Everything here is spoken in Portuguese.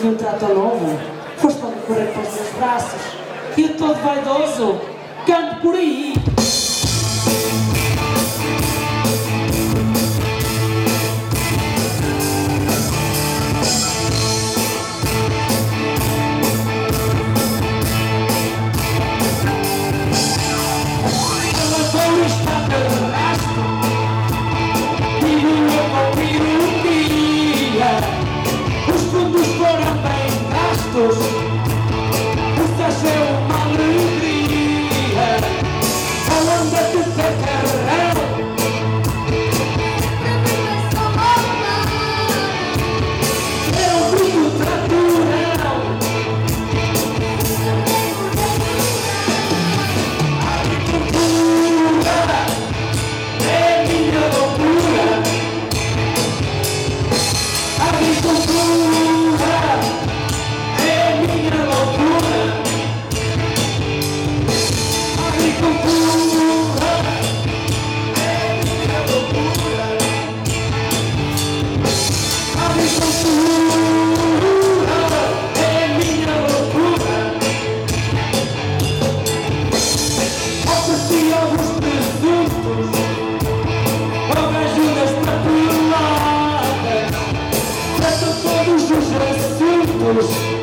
Deste-lhe um trator novo, foste logo correr para os meus braços, e eu todo vaidoso, canto por aí. Esta é uma alegria, falando de ter carrão. É um brinco tratorão. A agricultura é minha loucura. A agricultura é minha loucura. A agricultura é minha loucura. A agricultura é minha loucura. Ofereci alguns presuntos ao gajo desta pelada. Trato todos os assuntos